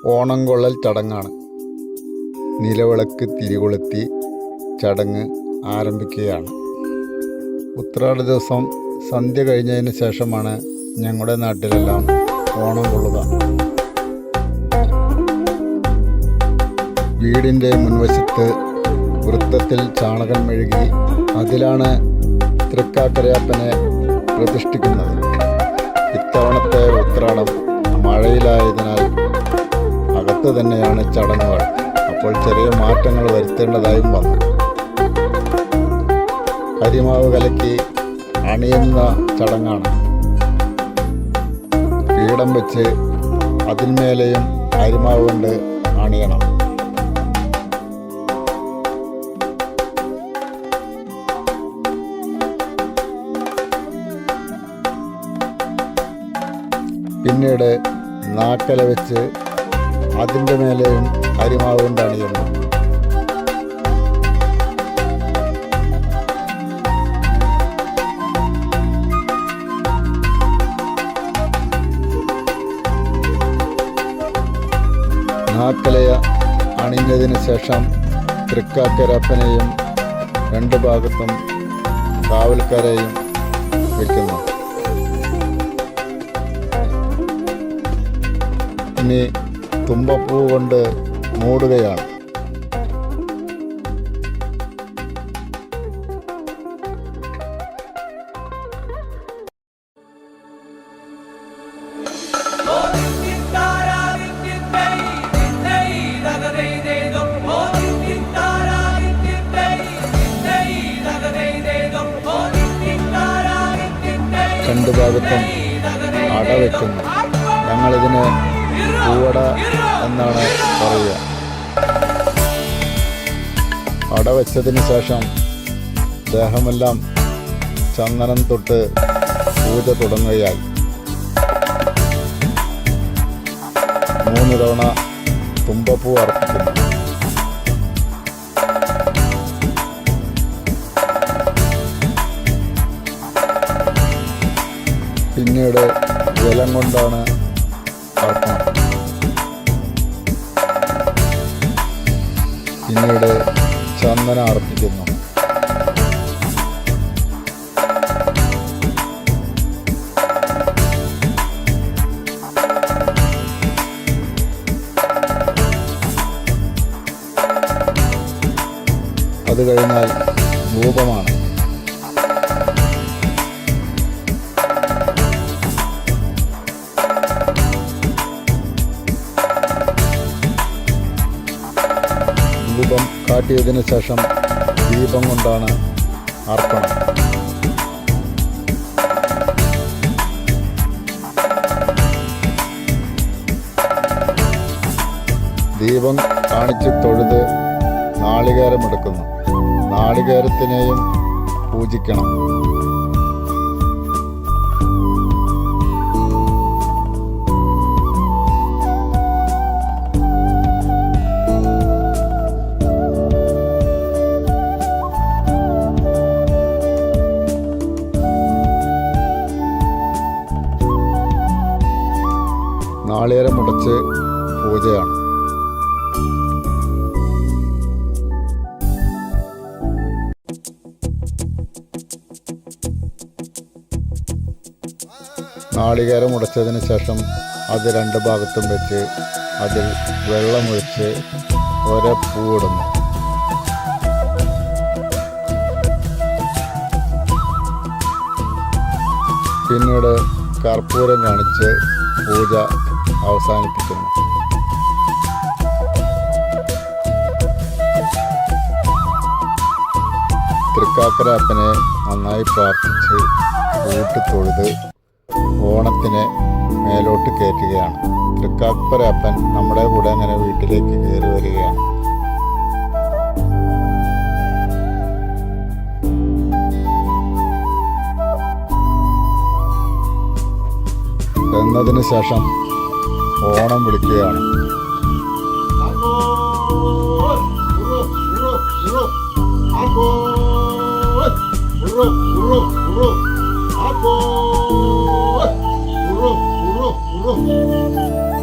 ഓണം കൊള്ളൽ ചടങ്ങാണ്. നിലവിളക്ക് തിരികൊളുത്തി ചടങ്ങ് ആരംഭിക്കുകയാണ്. ഉത്രാട ദിവസം സന്ധ്യ കഴിഞ്ഞതിന് ശേഷമാണ് ഞങ്ങളുടെ നാട്ടിലെല്ലാം ഓണം കൊള്ളുക. വീടിൻ്റെ മുൻവശത്ത് വൃത്തത്തിൽ ചാണകം മെഴുകി അതിലാണ് തൃക്കാക്കരയപ്പനെ പ്രതിഷ്ഠിക്കുന്നത്. ഇത്തവണത്തെ ഉത്രാടം മഴയിലായതിനാൽ അകത്ത് തന്നെയാണ് ചടങ്ങുകൾ. അപ്പോൾ ചെറിയ മാറ്റങ്ങൾ വരുത്തേണ്ടതായും വന്നു. അരിമാവ് കലക്കി അണിയുന്ന ചടങ്ങാണ്. പീഠം വെച്ച് അതിന്മേലെയും അരിമാവ് കൊണ്ട് അണിയണം. പിന്നീട് നാക്കല വെച്ച് അതിൻ്റെ മേലെയും അരിമാവ് കൊണ്ട് അണിയുന്നു. നാക്കലയ അണിഞ്ഞതിന് ശേഷം തൃക്കാക്കരപ്പനെയും രണ്ട് ഭാഗത്തും കാവൽക്കാരെയും വയ്ക്കുന്നു. ഇനി തുമ്പപ്പൂ കൊണ്ട് മൂടുകയാണ്. രണ്ട് ഭാഗത്തും അട വയ്ക്കുന്നു. ഞങ്ങളിതിന് പൂവട എന്നാണ് പറയുക. അട വെച്ചതിന് ശേഷം ദേഹമെല്ലാം ചന്ദനം തൊട്ട് പൂജ തുടങ്ങുകയായി. 3 തവണ തുമ്പപ്പൂ അർപ്പിക്കുന്നു. പിന്നീട് ജലം കൊണ്ടാണ് അർപ്പണം. പിന്നീട് ചന്ദനം അർപ്പിക്കുന്നു. അത് കഴിഞ്ഞാൽ ധൂപമാണ്. ധൂപം കാട്ടിയതിന് ശേഷം ദീപം കൊണ്ടാണ് അർപ്പണം. ദീപം കാണിച്ച് തൊഴുത് നാളികേരമെടുക്കുന്നു. നാളികേരത്തിനെയും പൂജിക്കണം. നാളികേരം മുടച്ച് പൂജയാണ്. നാളികേരം ഉടച്ചതിന് ശേഷം അത് 2 ഭാഗത്തും വെച്ച് അതിൽ വെള്ളമൊഴിച്ച് പൂവിടുന്നു. പിന്നീട് കർപ്പൂരം കാണിച്ച് പൂജ അവസാനിപ്പിക്കുന്നു. തൃക്കാക്കരപ്പനെ നന്നായി പ്രാർത്ഥിച്ച് കൂട്ടി തൊഴുത് ഓണത്തിന് മേലോട്ട് കയറ്റുകയാണ്. തൃക്കാക്കരപ്പൻ നമ്മുടെ കൂടെ അങ്ങനെ വീട്ടിലേക്ക് കയറി വരികയാണ്. എന്നതിന് ശേഷം ഓണം വിളിക്കുകയാണ്. Burro.